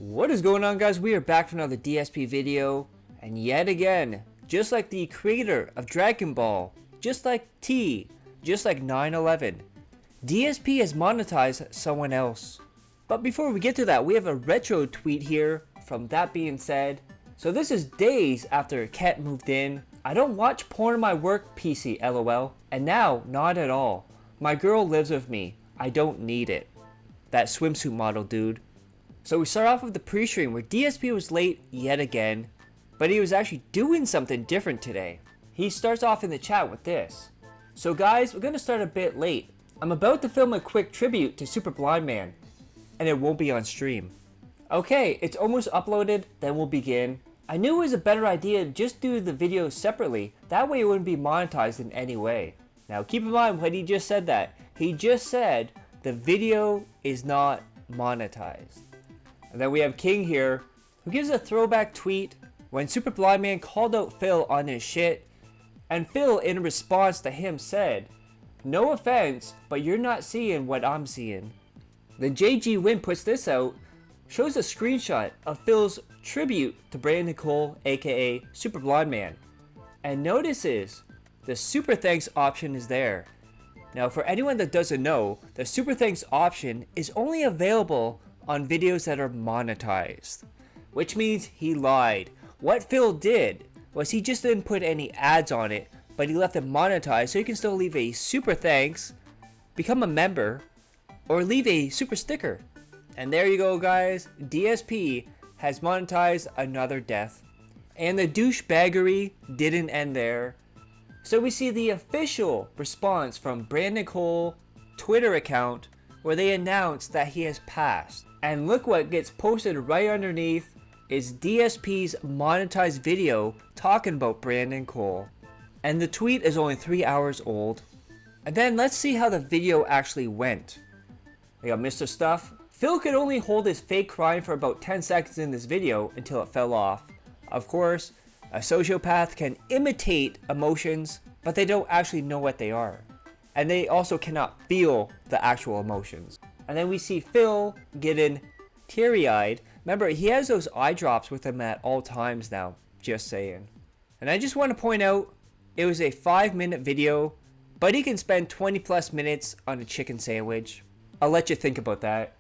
What is going on, guys? We are back for another DSP video, and yet again, just like the creator of Dragon Ball, just like T, just like 9/11, DSP has monetized someone else. But before we get to that, we have a retro tweet here from That Being Said. So this is days after Ket moved in. I don't watch porn on my work PC, lol, and now not at all. My girl lives with me. I don't need it. That swimsuit model, dude. So we start off with the pre-stream where DSP was late yet again, but he was actually doing something different today. He starts off in the chat with this. So guys, we're gonna start a bit late. I'm about to film a quick tribute to Super Blind Man, and it won't be on stream. Okay, it's almost uploaded, then we'll begin. I knew it was a better idea to just do the video separately, that way it wouldn't be monetized in any way. Now keep in mind when he just said that. He just said the video is not monetized. And then we have King here, who gives a throwback tweet when Super Blind Man called out Phil on his shit, and Phil in response to him said, "No offense, but you're not seeing what I'm seeing." Then JG Win puts this out, shows a screenshot of Phil's tribute to Brandon Cole, aka Super Blind Man, and notices the Super Thanks option is there. Now for anyone that doesn't know, the Super Thanks option is only available on videos that are monetized, which means he lied. What Phil did was he just didn't put any ads on it, but he left it monetized so you can still leave a super thanks, become a member, or leave a super sticker. And there you go, guys. DSP has monetized another death. And the douchebaggery didn't end there. So we see the official response from Brandon Cole Twitter account where they announce that he has passed. And look what gets posted right underneath is DSP's monetized video talking about Brandon Cole. And the tweet is only 3 hours old. And then let's see how the video actually went. We got Mr. Stuff. Phil could only hold his fake crying for about 10 seconds in this video until it fell off. Of course, a sociopath can imitate emotions, but they don't actually know what they are. And they also cannot feel the actual emotions. And then we see Phil getting teary-eyed. Remember, he has those eye drops with him at all times now, just saying. And I just want to point out, it was a 5-minute video, but he can spend 20 plus minutes on a chicken sandwich. I'll let you think about that.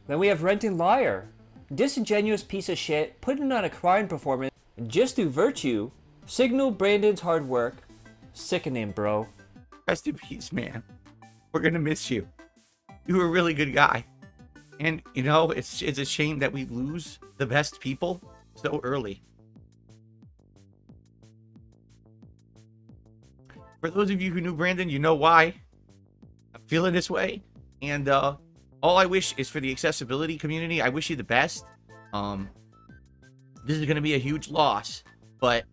Then we have Renton Liar. Disingenuous piece of shit, putting on a crying performance just through virtue, signal Brandon's hard work. Sickening, bro. Rest in peace, man. We're gonna miss you. You were a really good guy. And, you know, it's a shame that we lose the best people so early. For those of you who knew Brandon, you know why I'm feeling this way. And all I wish is for the accessibility community, I wish you the best. This is going to be a huge loss, but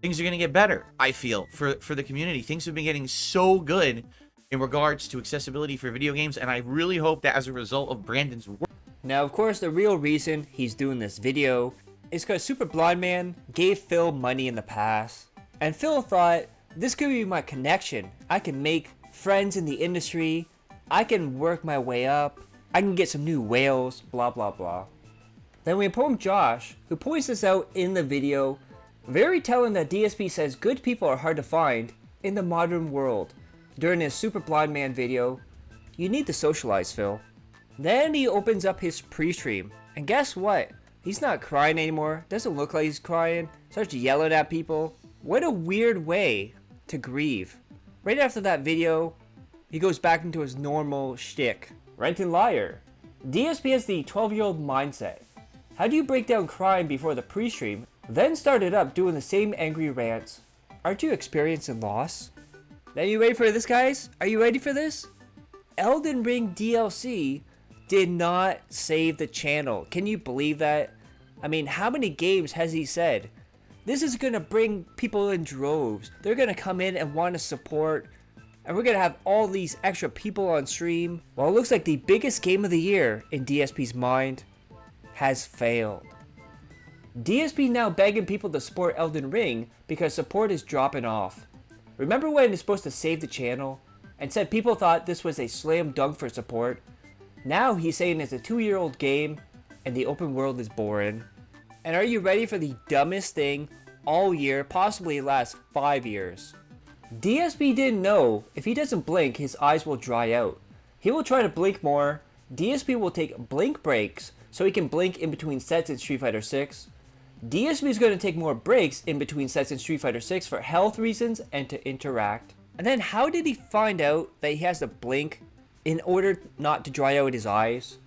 things are going to get better, I feel, for the community. Things have been getting so good in regards to accessibility for video games, and I really hope that as a result of Brandon's work. Now, of course, the real reason he's doing this video is because Super Blind Man gave Phil money in the past, and Phil thought, this could be my connection. I can make friends in the industry, I can work my way up, I can get some new whales, blah blah blah. Then we have Poem Josh, who points this out in the video, very telling that DSP says good people are hard to find in the modern world. During his Super Blind Man video, you need to socialize, Phil. Then he opens up his pre-stream, and guess what? He's not crying anymore, doesn't look like he's crying, starts yelling at people. What a weird way to grieve. Right after that video, he goes back into his normal shtick. Renton Liar. DSP has the 12-year-old mindset. How do you break down crying before the pre-stream, then start it up doing the same angry rants? Aren't you experiencing loss? Are you ready for this, guys? Are you ready for this? Elden Ring DLC did not save the channel. Can you believe that? I mean, how many games has he said? This is gonna bring people in droves. They're gonna come in and want to support, and we're gonna have all these extra people on stream. Well, it looks like the biggest game of the year in DSP's mind has failed. DSP now begging people to support Elden Ring because support is dropping off. Remember when it's supposed to save the channel and said people thought this was a slam dunk for support? Now he's saying it's a 2-year-old game and the open world is boring? And are you ready for the dumbest thing all year, possibly last 5 years? DSP didn't know if he doesn't blink, his eyes will dry out. He will try to blink more. DSP will take blink breaks so he can blink in between sets in Street Fighter 6. DSP is going to take more breaks in between sets in Street Fighter 6 for health reasons and to interact. And then how did he find out that he has to blink in order not to dry out his eyes?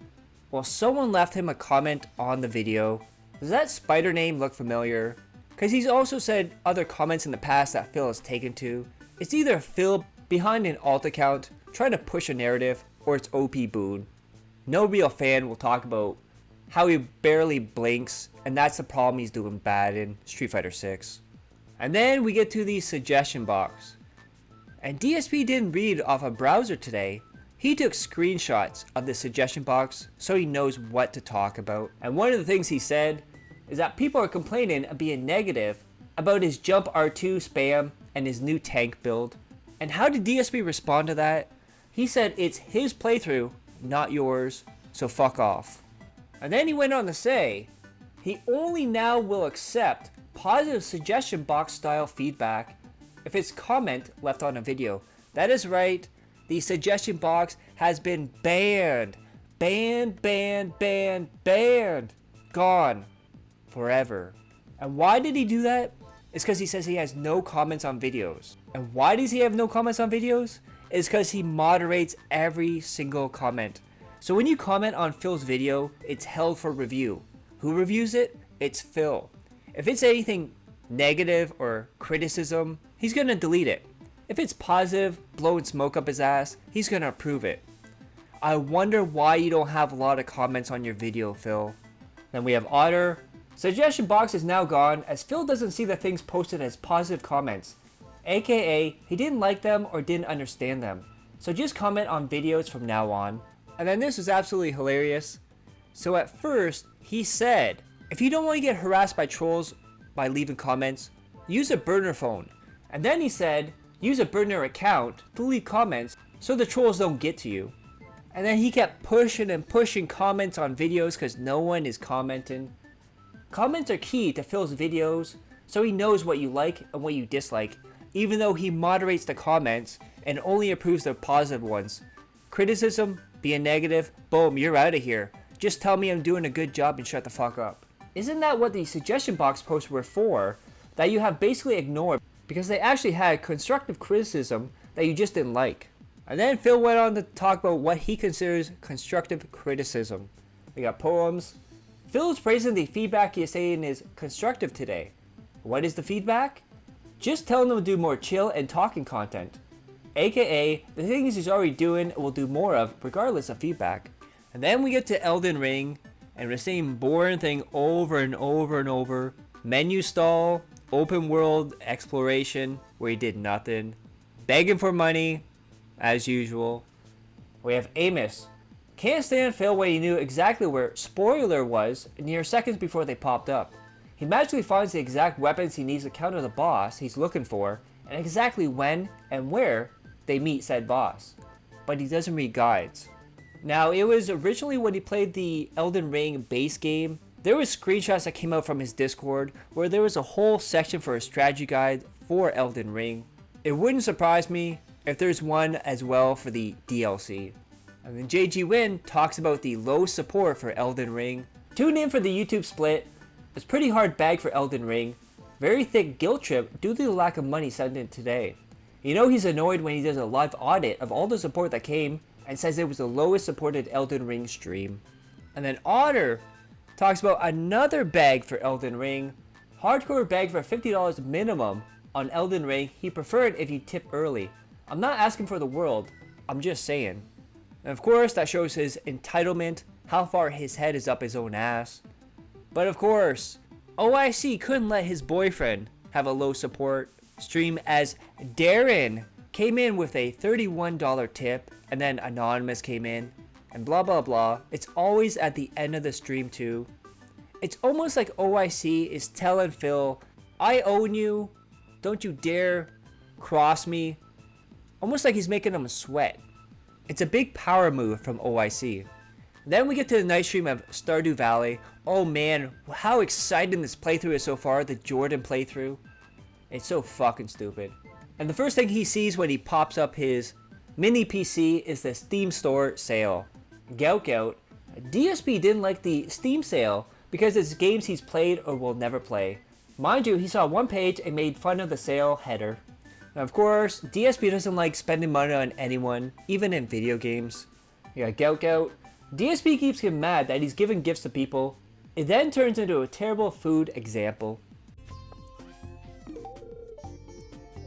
Well, someone left him a comment on the video. Does that spider name look familiar? Because he's also said other comments in the past that Phil has taken to. It's either Phil behind an alt account trying to push a narrative, or it's OP Boone. No real fan will talk about how he barely blinks, and that's the problem he's doing bad in Street Fighter 6. And then we get to the suggestion box. And DSP didn't read off a browser today. He took screenshots of the suggestion box so he knows what to talk about. And one of the things he said is that people are complaining and being negative about his jump R2 spam and his new tank build. And how did DSP respond to that? He said it's his playthrough, not yours, so fuck off. And then he went on to say, he only now will accept positive suggestion box style feedback if it's comment left on a video. That is right, the suggestion box has been banned. Banned. Gone. Forever. And why did he do that? It's because he says he has no comments on videos. And why does he have no comments on videos? It's because he moderates every single comment. So when you comment on Phil's video, it's held for review. Who reviews it? It's Phil. If it's anything negative or criticism, he's gonna delete it. If it's positive, blowing smoke up his ass, he's gonna approve it. I wonder why you don't have a lot of comments on your video, Phil. Then we have Otter. Suggestion box is now gone as Phil doesn't see the things posted as positive comments. AKA, he didn't like them or didn't understand them. So just comment on videos from now on. And then this was absolutely hilarious. So at first, he said, if you don't want to get harassed by trolls by leaving comments, use a burner phone. And then he said, use a burner account to leave comments so the trolls don't get to you. And then he kept pushing and pushing comments on videos because no one is commenting. Comments are key to Phil's videos, so he knows what you like and what you dislike, even though he moderates the comments and only approves the positive ones. Criticism, being negative, boom, you're out of here. Just tell me I'm doing a good job and shut the fuck up. Isn't that what the suggestion box posts were for, that you have basically ignored because they actually had constructive criticism that you just didn't like? And then Phil went on to talk about what he considers constructive criticism. We got poems. Phil is praising the feedback he is saying is constructive today. What is the feedback? Just telling him to do more chill and talking content. AKA, the things he's already doing will do more of regardless of feedback. And then we get to Elden Ring, and we're seeing boring thing over and over and over. Menu stall, open world exploration, where he did nothing. Begging for money, as usual. We have Amos. Can't stand Phil when he knew exactly where spoiler was near seconds before they popped up. He magically finds the exact weapons he needs to counter the boss he's looking for, and exactly when and where they meet said boss. But he doesn't read guides. Now, it was originally when he played the Elden Ring base game, there was screenshots that came out from his Discord where there was a whole section for a strategy guide for Elden Ring. It wouldn't surprise me if there's one as well for the DLC. And then JG Win talks about the low support for Elden Ring. Tune in for the YouTube split. It's pretty hard bag for Elden Ring. Very thick guilt trip due to the lack of money sent in today. You know he's annoyed when he does a live audit of all the support that came and says it was the lowest supported Elden Ring stream. And then Otter talks about another bag for Elden Ring. Hardcore bag for $50 minimum on Elden Ring. He preferred if you tip early. I'm not asking for the world, I'm just saying. And of course, that shows his entitlement, how far his head is up his own ass. But of course, OIC couldn't let his boyfriend have a low support stream as Darren came in with a $31 tip, and then Anonymous came in, and blah blah blah. It's always at the end of the stream too. It's almost like OIC is telling Phil, I own you, don't you dare cross me. Almost like he's making him sweat. It's a big power move from OIC. Then we get to the night stream of Stardew Valley. Oh man, how exciting this playthrough is so far, the Jordan playthrough. It's so fucking stupid. And the first thing he sees when he pops up his mini PC is the Steam store sale. Gout Gout. DSP didn't like the Steam sale because it's games he's played or will never play. Mind you, he saw one page and made fun of the sale header. Now, of course, DSP doesn't like spending money on anyone, even in video games. You got Gout Gout. DSP keeps getting mad that he's giving gifts to people. It then turns into a terrible food example.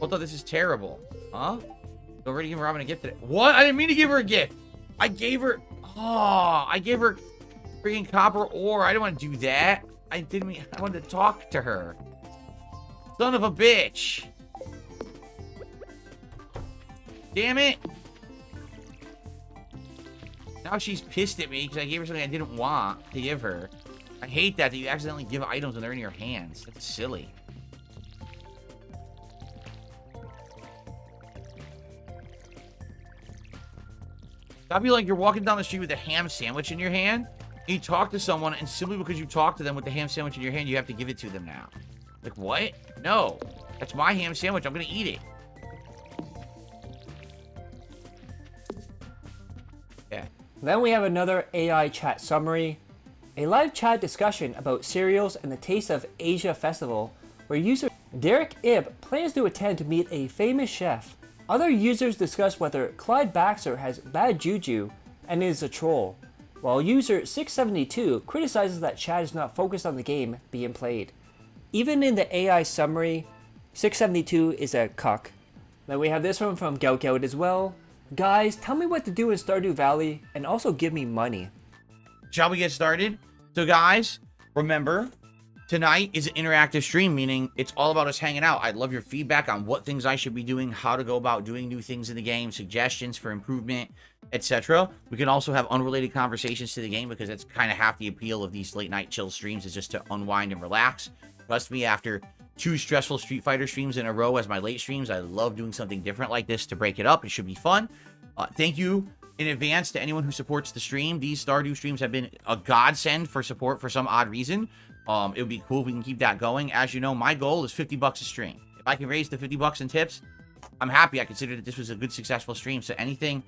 Although this is terrible. Huh? You already gave Robin a gift today. What? I didn't mean to give her a gift. I gave her... Oh, I gave her freaking copper ore. I didn't want to do that. I didn't mean... I wanted to talk to her. Son of a bitch. Damn it. Now she's pissed at me because I gave her something I didn't want to give her. I hate that you accidentally give items when they're in your hands. That's silly. I feel like you're walking down the street with a ham sandwich in your hand. And you talk to someone, and simply because you talk to them with the ham sandwich in your hand, you have to give it to them now. Like, what? No. That's my ham sandwich. I'm going to eat it. Yeah. Then we have another AI chat summary. A live chat discussion about cereals and the Taste of Asia festival, where user DERICH plans to attend to meet a famous chef. Other users discuss whether Clyde Baxter has bad juju and is a troll, while user 672 criticizes that chat is not focused on the game being played. Even in the AI summary, 672 is a cuck. Then we have this one from Gout Gout as well. Guys, tell me what to do in Stardew Valley and also give me money. Shall we get started? So guys, remember, tonight is an interactive stream, meaning it's all about us hanging out. I'd love your feedback on what things I should be doing, how to go about doing new things in the game, suggestions for improvement, etc. We can also have unrelated conversations to the game because that's kind of half the appeal of these late night chill streams, is just to unwind and relax. Trust me, after 2 stressful Street Fighter streams in a row as my late streams, I love doing something different like this to break it up. It should be fun. Thank you in advance to anyone who supports the stream. These Stardew streams have been a godsend for support for some odd reason. It would be cool if we can keep that going. As you know, my goal is $50 a stream. If I can raise the $50 in tips, I'm happy. I consider that this was a good, successful stream. So anything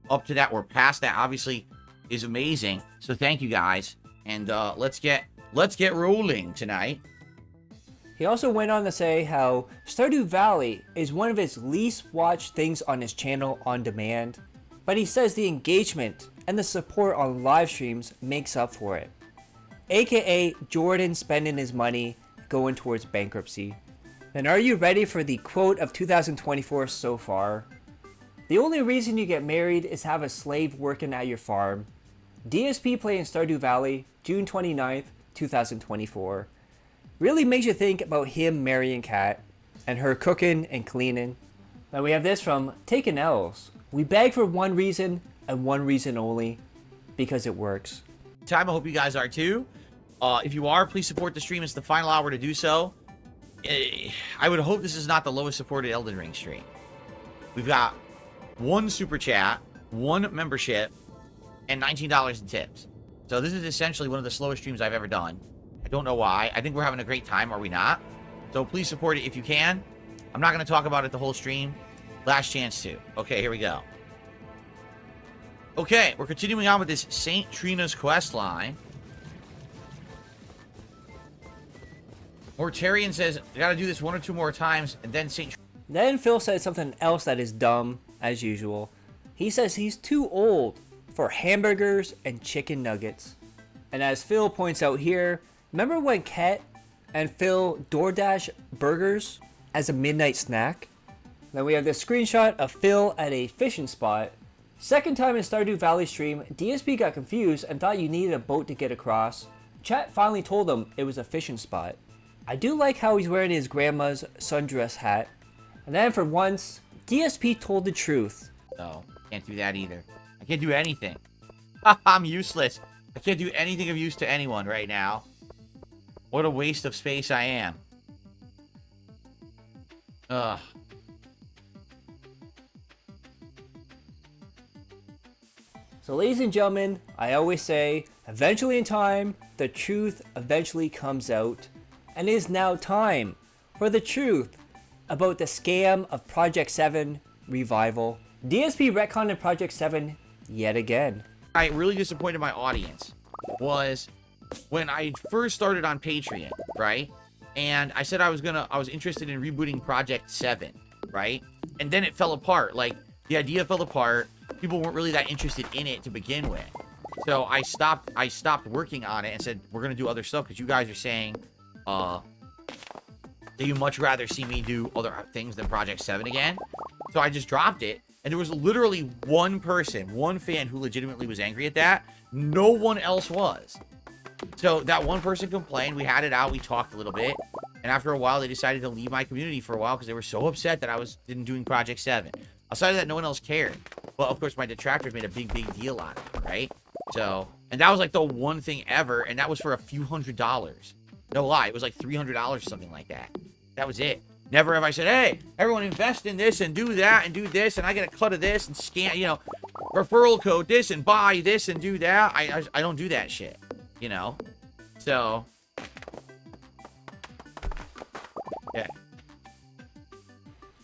up to that or past that, obviously, is amazing. So thank you guys, and let's get rolling tonight. He also went on to say how Stardew Valley is one of his least watched things on his channel on demand, but he says the engagement and the support on live streams makes up for it. AKA Jordan spending his money going towards bankruptcy. Then are you ready for the quote of 2024 so far? The only reason you get married is to have a slave working at your farm. DSP playing Stardew Valley, June 29th, 2024. Really makes you think about him marrying Kat and her cooking and cleaning. Then we have this from Taking L's. We beg for one reason and one reason only, because it works. I hope you guys are too. If you are, please support the stream. It's the final hour to do so. I would hope this is not the lowest supported Elden Ring stream. We've got 1 super chat, 1 membership, and $19 in tips. So this is essentially one of the slowest streams I've ever done. I don't know why. I think we're having a great time, are we not? So please support it if you can. I'm not going to talk about it the whole stream. Last chance to. Okay, here we go. Okay, we're continuing on with this St. Trina's quest line. Mortarian says, I gotta do this 1 or 2 more times, and then St. Then Phil says something else that is dumb, as usual. He says he's too old for hamburgers and chicken nuggets. And as Phil points out here, remember when Kat and Phil DoorDash burgers as a midnight snack? Then we have this screenshot of Phil at a fishing spot. Second time in Stardew Valley stream, DSP got confused and thought you needed a boat to get across. Chat finally told him it was a fishing spot. I do like how he's wearing his grandma's sundress hat. And then for once, DSP told the truth. No, can't do that either. I can't do anything. I'm useless. I can't do anything of use to anyone right now. What a waste of space I am. Ugh. So ladies and gentlemen, I always say, eventually in time, the truth eventually comes out. And it is now time for the truth about the scam of Project 7 revival. DSP retconned Project 7 yet again. I really disappointed my audience was when I first started on Patreon, right? And I said I was interested in rebooting Project 7, right? And then it fell apart. Like, the idea fell apart. People weren't really that interested in it to begin with. So I stopped working on it and said, we're going to do other stuff because you guys are saying, that you much rather see me do other things than Project 7 again. So I just dropped it. And there was literally one person, one fan who legitimately was angry at that. No one else was. So that one person complained. We had it out. We talked a little bit. And after a while, they decided to leave my community for a while because they were so upset that I didn't doing Project 7. Outside of that, no one else cared. Well, of course, my detractors made a big deal on it, right? So, and that was like the one thing ever. And that was for a few $100s. No lie. It was like $300 or something like that. That was it. Never have I said, hey, everyone invest in this and do that and do this, and I get a cut of this and scan, you know, referral code this and buy this and do that. I don't do that shit, you know? So, yeah.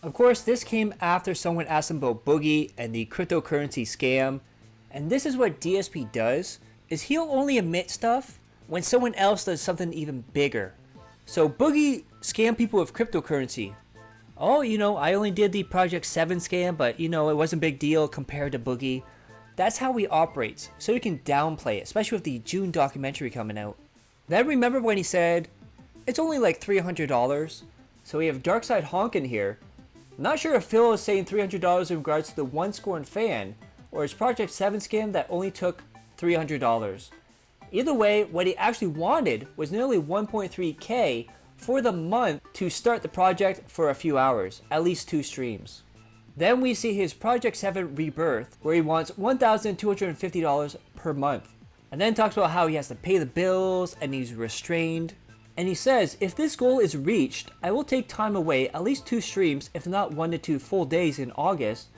Of course, this came after someone asked him about Boogie and the cryptocurrency scam. And this is what DSP does, is he'll only admit stuff when someone else does something even bigger. So Boogie scammed people with cryptocurrency. Oh, you know, I only did the Project 7 scam, but you know, it wasn't a big deal compared to Boogie. That's how he operates, so he can downplay it, especially with the June documentary coming out. Then remember when he said, it's only like $300? So we have Darkside Honkin here. Not sure if Phil is saying $300 in regards to the one scorned fan, or his Project 7 scam that only took $300. Either way, what he actually wanted was nearly 1.3k for the month to start the project for a few hours, at least 2 streams. Then we see his Project 7 rebirth, where he wants $1,250 per month. And then talks about how he has to pay the bills and he's restrained. And he says, if this goal is reached, I will take time away, at least 2 streams, if not 1 to 2 full days in August,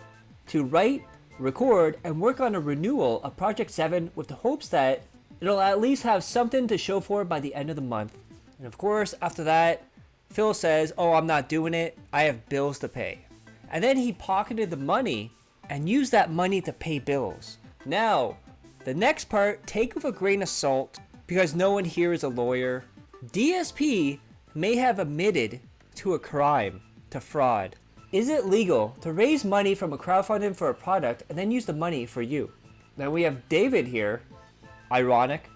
to write, record, and work on a renewal of Project 7 with the hopes that it'll at least have something to show for by the end of the month. And of course, after that, Phil says, oh, I'm not doing it. I have bills to pay. And then he pocketed the money and used that money to pay bills. Now, the next part, take with a grain of salt because no one here is a lawyer. DSP may have admitted to a crime, to fraud. Is it legal to raise money from a crowdfunding for a product and then use the money for you? Then we have David here. Ironic.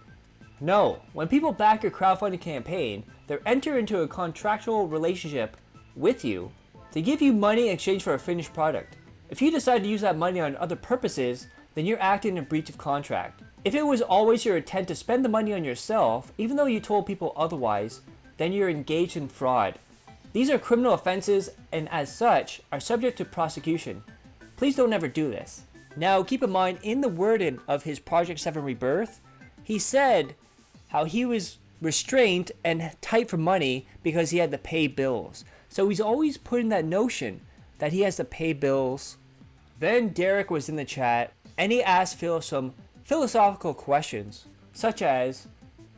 No, when people back your crowdfunding campaign, they enter into a contractual relationship with you to give you money in exchange for a finished product. If you decide to use that money on other purposes, then you're acting in breach of contract. If it was always your intent to spend the money on yourself, even though you told people otherwise, then you're engaged in fraud. These are criminal offenses and as such are subject to prosecution. Please don't ever do this. Now keep in mind, in the wording of his Project 7 rebirth, he said how he was restrained and tight for money because he had to pay bills. So he's always putting that notion that he has to pay bills. Then Derek was in the chat and he asked Phil some philosophical questions, such as,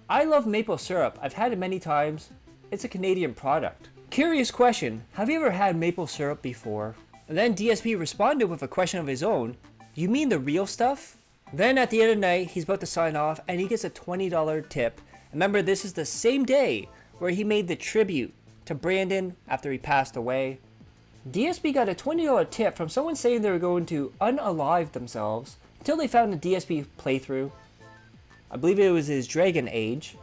I love maple syrup. I've had it many times. It's a Canadian product. Curious question, have you ever had maple syrup before? And then DSP responded with a question of his own. You mean the real stuff? Then at the end of the night, he's about to sign off and he gets a $20 tip. Remember, this is the same day where he made the tribute to Brandon after he passed away. DSP got a $20 tip from someone saying they were going to unalive themselves until they found a DSP playthrough. I believe it was his Dragon Age.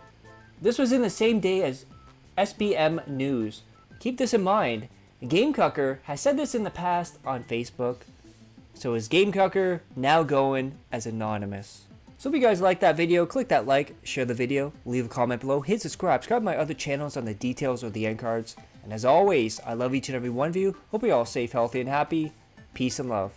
This was in the same day as SBM news. Keep this in mind. Gamecucker has said this in the past on Facebook. So is Gamecucker now going as anonymous? So if you guys like that video, click that like, share the video, leave a comment below, hit subscribe to my other channels on the details of the end cards. And as always, I love each and every one of you. Hope you're all safe, healthy, and happy. Peace and love.